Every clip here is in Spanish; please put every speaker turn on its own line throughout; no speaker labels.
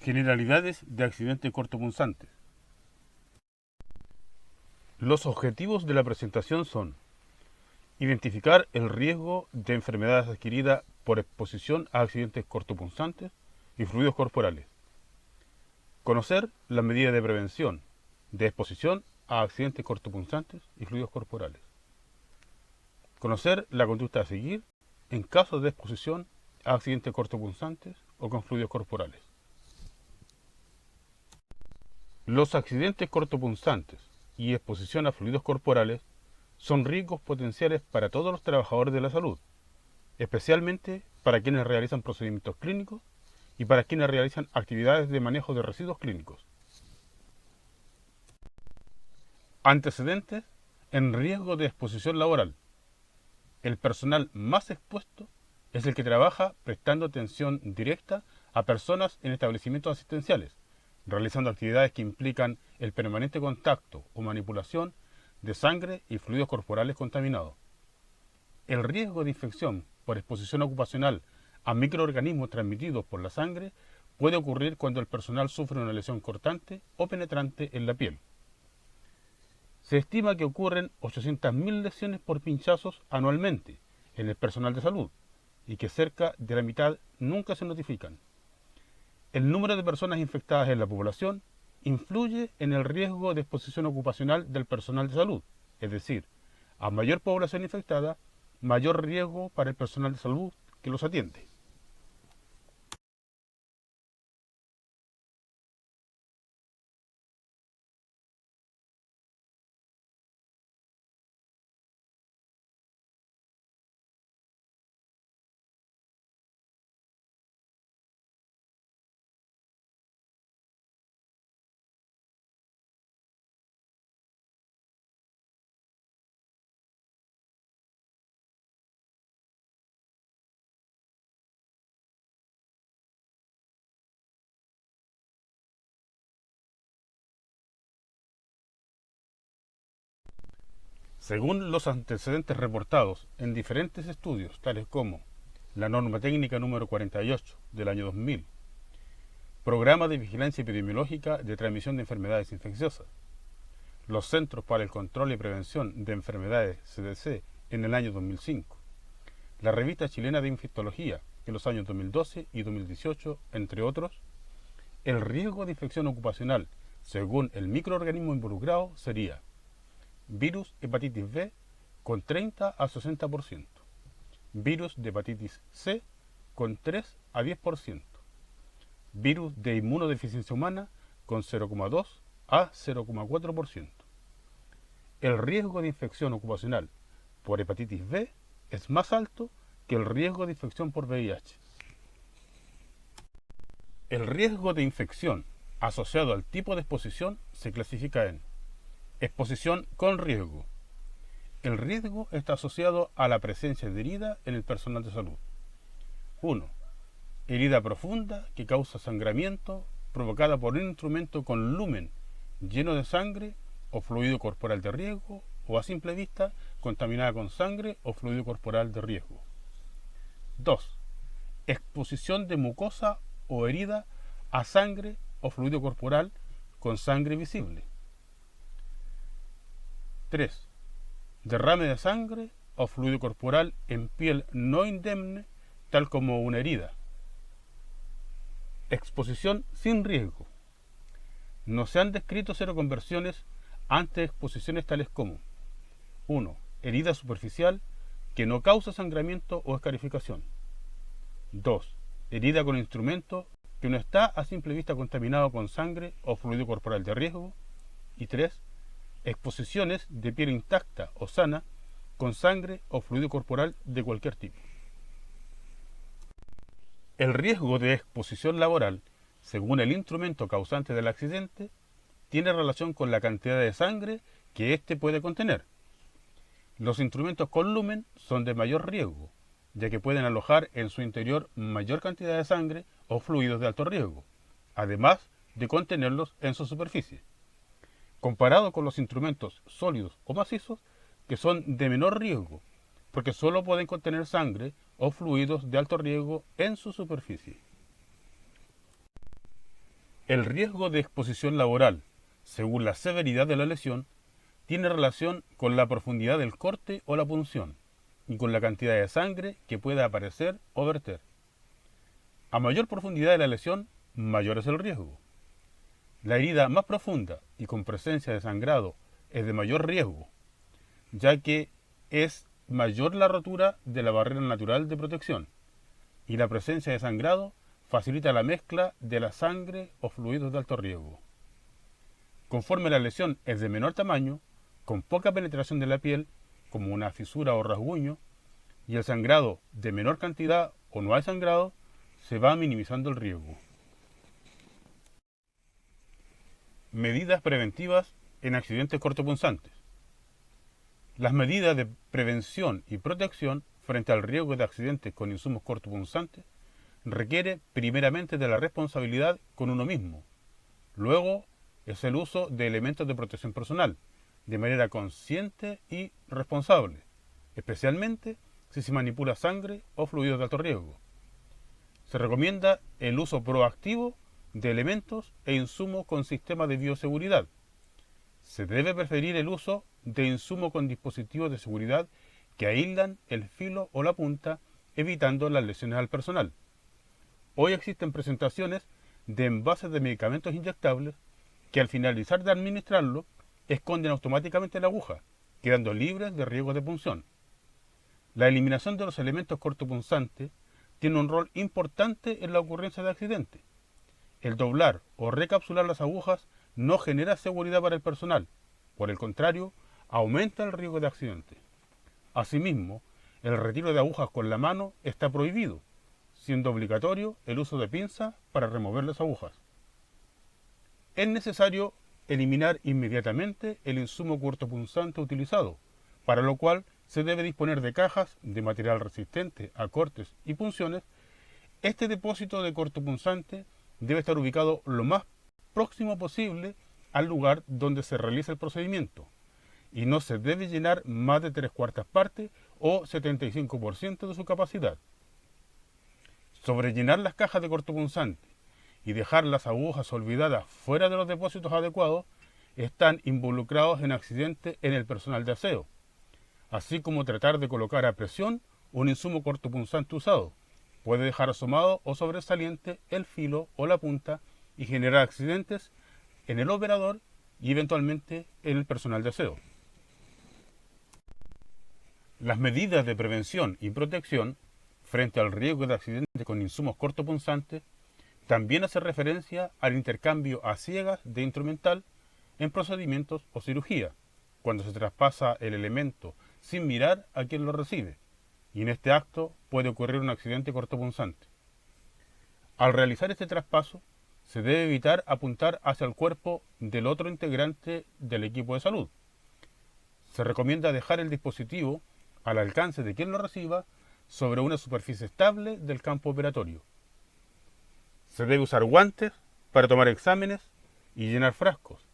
Generalidades de accidentes cortopunzantes. Los objetivos de la presentación son identificar el riesgo de enfermedades adquiridas por exposición a accidentes cortopunzantes y fluidos corporales. Conocer las medidas de prevención de exposición a accidentes cortopunzantes y fluidos corporales. Conocer la conducta a seguir en caso de exposición a accidentes cortopunzantes o con fluidos corporales. Los accidentes cortopunzantes y exposición a fluidos corporales son riesgos potenciales para todos los trabajadores de la salud, especialmente para quienes realizan procedimientos clínicos y para quienes realizan actividades de manejo de residuos clínicos. Antecedentes en riesgo de exposición laboral. El personal más expuesto es el que trabaja prestando atención directa a personas en establecimientos asistenciales, realizando actividades que implican el permanente contacto o manipulación de sangre y fluidos corporales contaminados. El riesgo de infección por exposición ocupacional a microorganismos transmitidos por la sangre puede ocurrir cuando el personal sufre una lesión cortante o penetrante en la piel. Se estima que ocurren 800.000 lesiones por pinchazos anualmente en el personal de salud y que cerca de la mitad nunca se notifican. El número de personas infectadas en la población influye en el riesgo de exposición ocupacional del personal de salud, es decir, a mayor población infectada, mayor riesgo para el personal de salud que los atiende. Según los antecedentes reportados en diferentes estudios, tales como la norma técnica número 48 del año 2000, Programa de Vigilancia Epidemiológica de Transmisión de Enfermedades Infecciosas, los Centros para el Control y Prevención de Enfermedades CDC en el año 2005, la Revista Chilena de Infectología en los años 2012 y 2018, entre otros, el riesgo de infección ocupacional según el microorganismo involucrado sería virus hepatitis B con 30 a 60%, virus de hepatitis C con 3 a 10%, virus de inmunodeficiencia humana con 0,2 a 0,4%. El riesgo de infección ocupacional por hepatitis B es más alto que el riesgo de infección por VIH. El riesgo de infección asociado al tipo de exposición se clasifica en exposición con riesgo. El riesgo está asociado a la presencia de herida en el personal de salud. 1. Herida profunda que causa sangramiento provocada por un instrumento con lumen lleno de sangre o fluido corporal de riesgo o a simple vista contaminada con sangre o fluido corporal de riesgo. 2. Exposición de mucosa o herida a sangre o fluido corporal con sangre visible. 3. Derrame de sangre o fluido corporal en piel no indemne, tal como una herida. Exposición sin riesgo. No se han descrito seroconversiones ante exposiciones tales como 1. Herida superficial que no causa sangramiento o escarificación. 2. Herida con instrumento que no está a simple vista contaminado con sangre o fluido corporal de riesgo. Y 3. Exposiciones de piel intacta o sana con sangre o fluido corporal de cualquier tipo. El riesgo de exposición laboral, según el instrumento causante del accidente, tiene relación con la cantidad de sangre que éste puede contener. Los instrumentos con lumen son de mayor riesgo, ya que pueden alojar en su interior mayor cantidad de sangre o fluidos de alto riesgo, además de contenerlos en su superficie, comparado con los instrumentos sólidos o macizos que son de menor riesgo, porque solo pueden contener sangre o fluidos de alto riesgo en su superficie. El riesgo de exposición laboral, según la severidad de la lesión, tiene relación con la profundidad del corte o la punción y con la cantidad de sangre que pueda aparecer o verter. A mayor profundidad de la lesión, mayor es el riesgo. La herida más profunda y con presencia de sangrado es de mayor riesgo, ya que es mayor la rotura de la barrera natural de protección y la presencia de sangrado facilita la mezcla de la sangre o fluidos de alto riesgo. Conforme la lesión es de menor tamaño, con poca penetración de la piel, como una fisura o rasguño, y el sangrado de menor cantidad o no hay sangrado, se va minimizando el riesgo. Medidas preventivas en accidentes cortopunzantes. Las medidas de prevención y protección frente al riesgo de accidentes con insumos cortopunzantes requiere primeramente de la responsabilidad con uno mismo. Luego es el uso de elementos de protección personal, de manera consciente y responsable, especialmente si se manipula sangre o fluidos de alto riesgo. Se recomienda el uso proactivo de elementos e insumos con sistemas de bioseguridad. Se debe preferir el uso de insumos con dispositivos de seguridad que aíslan el filo o la punta, evitando las lesiones al personal. Hoy existen presentaciones de envases de medicamentos inyectables que al finalizar de administrarlo esconden automáticamente la aguja, quedando libres de riesgo de punción. La eliminación de los elementos cortopunzantes tiene un rol importante en la ocurrencia de accidentes. El doblar o recapsular las agujas no genera seguridad para el personal, por el contrario, aumenta el riesgo de accidente. Asimismo, el retiro de agujas con la mano está prohibido, siendo obligatorio el uso de pinzas para remover las agujas. Es necesario eliminar inmediatamente el insumo cortopunzante utilizado, para lo cual se debe disponer de cajas de material resistente a cortes y punciones. Este depósito de cortopunzante debe estar ubicado lo más próximo posible al lugar donde se realiza el procedimiento y no se debe llenar más de 3/4 partes o 75% de su capacidad. Sobrellenar las cajas de cortopunzante y dejar las agujas olvidadas fuera de los depósitos adecuados están involucrados en accidentes en el personal de aseo, así como tratar de colocar a presión un insumo cortopunzante usado. Puede dejar asomado o sobresaliente el filo o la punta y generar accidentes en el operador y eventualmente en el personal de aseo. Las medidas de prevención y protección frente al riesgo de accidentes con insumos cortopunzantes también hacen referencia al intercambio a ciegas de instrumental en procedimientos o cirugía, cuando se traspasa el elemento sin mirar a quien lo recibe, y en este acto puede ocurrir un accidente cortopunzante. Al realizar este traspaso, se debe evitar apuntar hacia el cuerpo del otro integrante del equipo de salud. Se recomienda dejar el dispositivo al alcance de quien lo reciba sobre una superficie estable del campo operatorio. Se debe usar guantes para tomar exámenes y llenar frascos.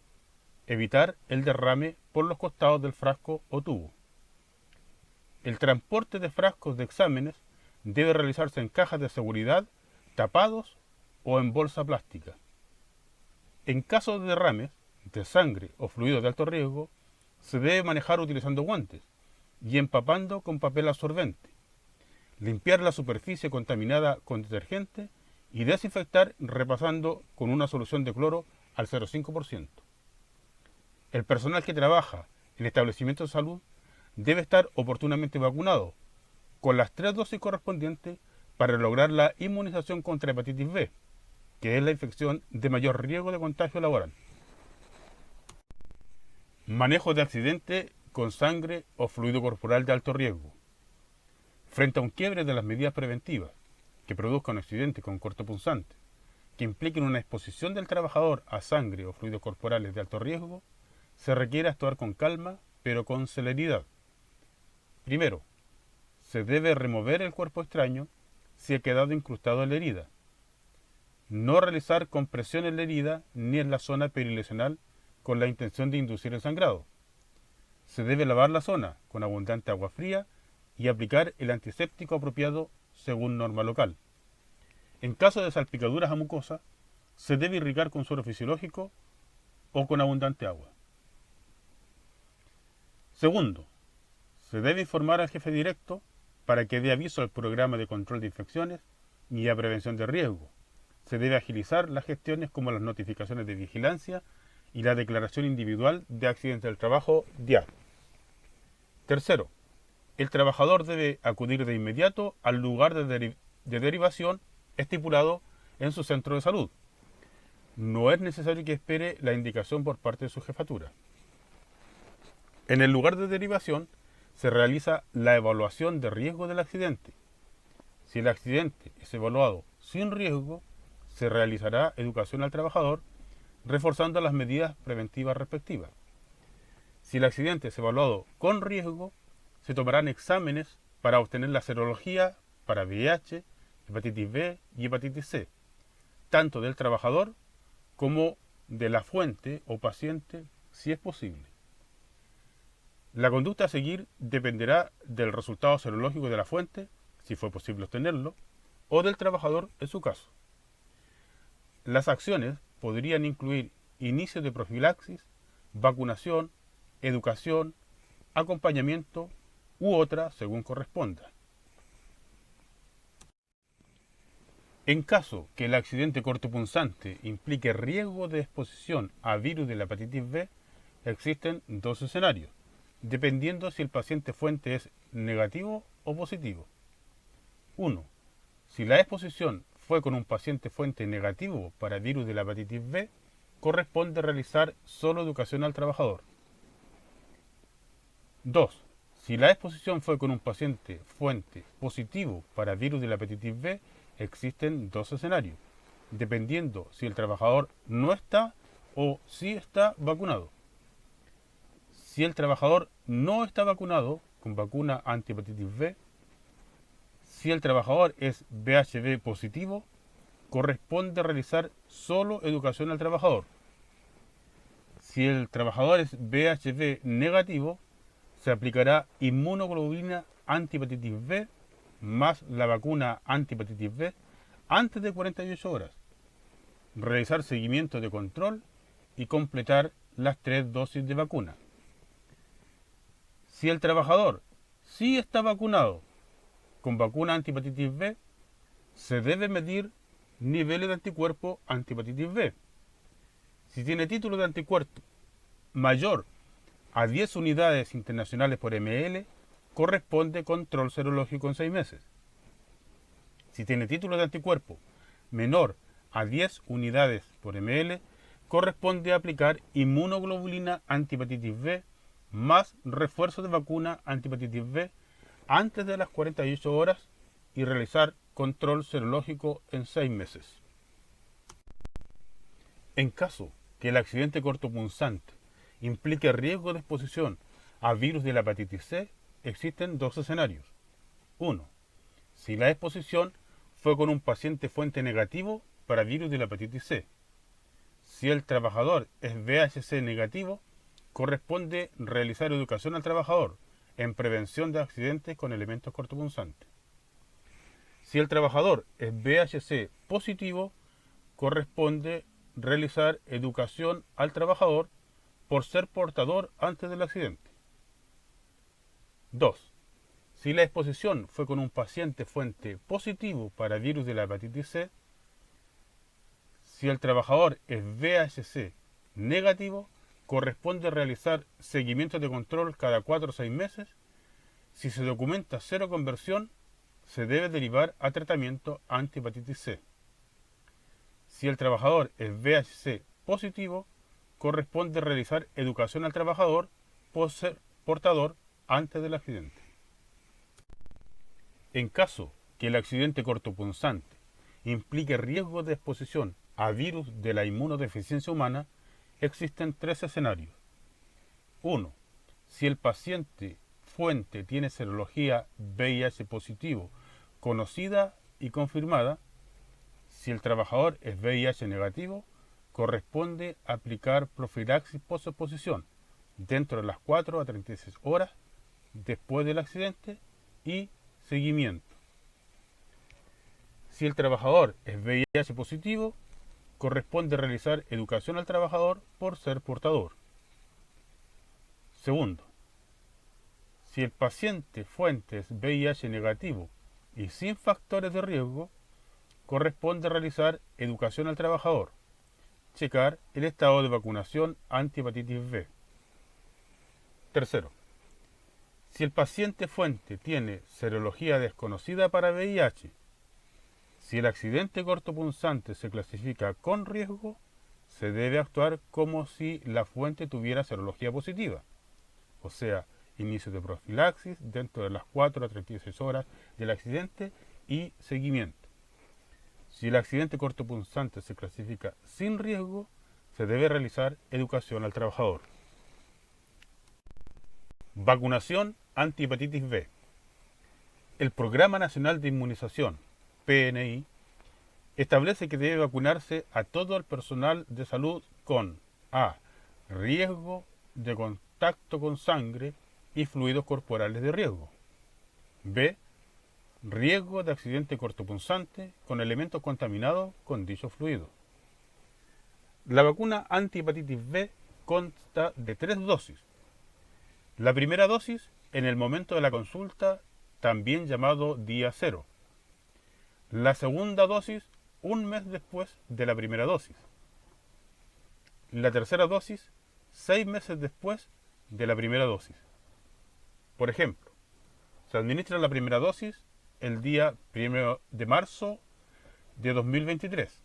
Evitar el derrame por los costados del frasco o tubo. El transporte de frascos de exámenes debe realizarse en cajas de seguridad, tapados o en bolsa plástica. En caso de derrames de sangre o fluidos de alto riesgo, se debe manejar utilizando guantes y empapando con papel absorbente. Limpiar la superficie contaminada con detergente y desinfectar repasando con una solución de cloro al 0,5%. El personal que trabaja en establecimientos de salud debe estar oportunamente vacunado con las 3 dosis correspondientes para lograr la inmunización contra hepatitis B, que es la infección de mayor riesgo de contagio laboral. Manejo de accidente con sangre o fluido corporal de alto riesgo. Frente a un quiebre de las medidas preventivas que produzca un accidente con cortopunzante, que impliquen una exposición del trabajador a sangre o fluidos corporales de alto riesgo, se requiere actuar con calma, pero con celeridad. Primero, se debe remover el cuerpo extraño si ha quedado incrustado en la herida. No realizar compresión en la herida ni en la zona perilesional con la intención de inducir el sangrado. Se debe lavar la zona con abundante agua fría y aplicar el antiséptico apropiado según norma local. En caso de salpicaduras a mucosa, se debe irrigar con suero fisiológico o con abundante agua. Segundo, se debe informar al jefe directo para que dé aviso al programa de control de infecciones y a prevención de riesgo. Se debe agilizar las gestiones como las notificaciones de vigilancia y la declaración individual de accidente del trabajo DIA. Tercero, el trabajador debe acudir de inmediato al lugar de derivación estipulado en su centro de salud. No es necesario que espere la indicación por parte de su jefatura. En el lugar de derivación se realiza la evaluación de riesgo del accidente. Si el accidente es evaluado sin riesgo, se realizará educación al trabajador, reforzando las medidas preventivas respectivas. Si el accidente es evaluado con riesgo, se tomarán exámenes para obtener la serología para VIH, hepatitis B y hepatitis C, tanto del trabajador como de la fuente o paciente, si es posible. La conducta a seguir dependerá del resultado serológico de la fuente, si fue posible obtenerlo, o del trabajador en su caso. Las acciones podrían incluir inicio de profilaxis, vacunación, educación, acompañamiento u otra según corresponda. En caso que el accidente cortopunzante implique riesgo de exposición a virus de la hepatitis B, existen dos escenarios, dependiendo si el paciente fuente es negativo o positivo. 1. Si la exposición fue con un paciente fuente negativo para virus de la hepatitis B, corresponde realizar solo educación al trabajador. 2. Si la exposición fue con un paciente fuente positivo para virus de la hepatitis B, existen dos escenarios, dependiendo si el trabajador no está o sí está vacunado. Si el trabajador no está vacunado con vacuna antihepatitis B, si el trabajador es VHV positivo, corresponde realizar solo educación al trabajador. Si el trabajador es VHV negativo, se aplicará inmunoglobulina antihepatitis B más la vacuna antihepatitis B antes de 48 horas, realizar seguimiento de control y completar las 3 dosis de vacuna. Si el trabajador sí está vacunado con vacuna antihepatitis B, se debe medir niveles de anticuerpo antihepatitis B. Si tiene título de anticuerpo mayor a 10 unidades internacionales por ml, corresponde control serológico en 6 meses. Si tiene título de anticuerpo menor a 10 unidades por ml, corresponde aplicar inmunoglobulina antihepatitis B más refuerzo de vacuna antihepatitis B antes de las 48 horas y realizar control serológico en 6 meses. En caso que el accidente cortopunzante implique riesgo de exposición a virus de la hepatitis C, existen dos escenarios. 1. Si la exposición fue con un paciente fuente negativo para virus de la hepatitis C. Si el trabajador es VHC negativo, corresponde realizar educación al trabajador en prevención de accidentes con elementos cortopunzantes. Si el trabajador es VHC positivo, corresponde realizar educación al trabajador por ser portador antes del accidente. 2. Si la exposición fue con un paciente fuente positivo para virus de la hepatitis C, si el trabajador es VHC negativo, corresponde realizar seguimiento de control cada 4 o 6 meses. Si se documenta cero conversión, se debe derivar a tratamiento antihepatitis C. Si el trabajador es VHC positivo, corresponde realizar educación al trabajador por ser portador antes del accidente. En caso que el accidente cortopunzante implique riesgo de exposición a virus de la inmunodeficiencia humana, existen 3 escenarios. 1. Si el paciente fuente tiene serología VIH positivo conocida y confirmada, si el trabajador es VIH negativo, corresponde aplicar profilaxis post-exposición dentro de las 4 a 36 horas después del accidente y seguimiento. Si el trabajador es VIH positivo, corresponde realizar educación al trabajador por ser portador. Segundo, si el paciente fuente es VIH negativo y sin factores de riesgo, corresponde realizar educación al trabajador, checar el estado de vacunación anti-hepatitis B. Tercero, si el paciente fuente tiene serología desconocida para VIH, si el accidente cortopunzante se clasifica con riesgo, se debe actuar como si la fuente tuviera serología positiva, o sea, inicio de profilaxis dentro de las 4 a 36 horas del accidente y seguimiento. Si el accidente cortopunzante se clasifica sin riesgo, se debe realizar educación al trabajador. Vacunación anti-hepatitis B. El Programa Nacional de Inmunización, PNI, establece que debe vacunarse a todo el personal de salud con A. Riesgo de contacto con sangre y fluidos corporales de riesgo. B. Riesgo de accidente cortopunzante con elementos contaminados con dicho fluido. La vacuna anti-hepatitis B consta de 3 dosis. La primera dosis en el momento de la consulta, también llamado día 0. La segunda dosis un mes después de la primera dosis. La tercera dosis 6 meses después de la primera dosis. Por ejemplo, se administra la primera dosis el día 1 de marzo de 2023.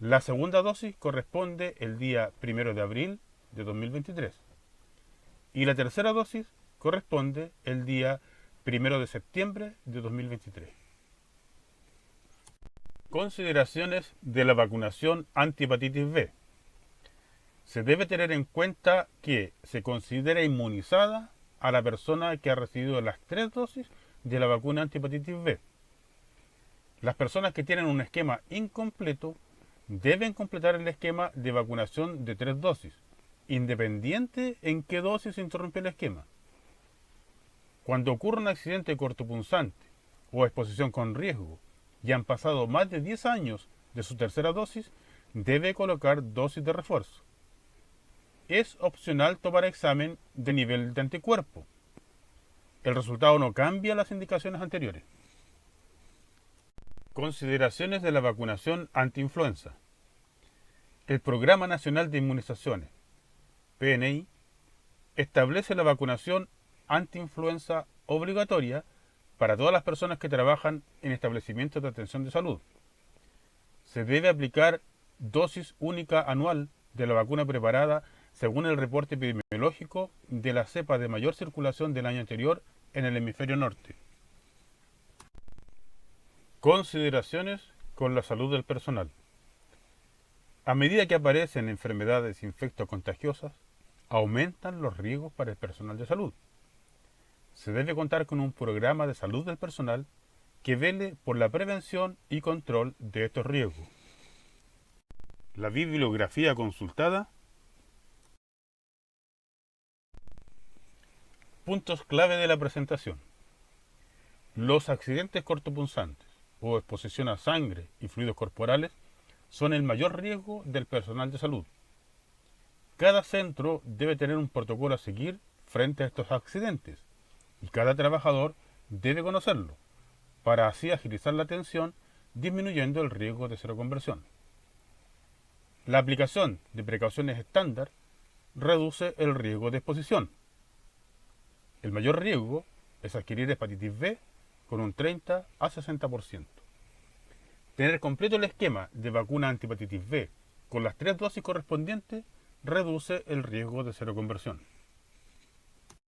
La segunda dosis corresponde el día 1 de abril de 2023. Y la tercera dosis corresponde el día 1 de septiembre de 2023. Consideraciones de la vacunación anti-hepatitis B. Se debe tener en cuenta que se considera inmunizada a la persona que ha recibido las 3 dosis de la vacuna anti-hepatitis B. Las personas que tienen un esquema incompleto deben completar el esquema de vacunación de 3 dosis, independiente en qué dosis se interrumpe el esquema. Cuando ocurre un accidente cortopunzante o exposición con riesgo y han pasado más de 10 años de su tercera dosis, debe colocar dosis de refuerzo. Es opcional tomar examen de nivel de anticuerpo. El resultado no cambia las indicaciones anteriores. Consideraciones de la vacunación antiinfluenza. El Programa Nacional de Inmunizaciones, PNI, establece la vacunación antiinfluenza obligatoria para todas las personas que trabajan en establecimientos de atención de salud. Se debe aplicar dosis única anual de la vacuna preparada según el reporte epidemiológico de la cepa de mayor circulación del año anterior en el hemisferio norte. Consideraciones con la salud del personal. A medida que aparecen enfermedades infectocontagiosas, aumentan los riesgos para el personal de salud. Se debe contar con un programa de salud del personal que vele por la prevención y control de estos riesgos. La bibliografía consultada. Puntos clave de la presentación. Los accidentes cortopunzantes o exposición a sangre y fluidos corporales son el mayor riesgo del personal de salud. Cada centro debe tener un protocolo a seguir frente a estos accidentes y cada trabajador debe conocerlo para así agilizar la atención, disminuyendo el riesgo de seroconversión. La aplicación de precauciones estándar reduce el riesgo de exposición. El mayor riesgo es adquirir hepatitis B con un 30 a 60%. Tener completo el esquema de vacuna antihepatitis B con las 3 dosis correspondientes reduce el riesgo de seroconversión.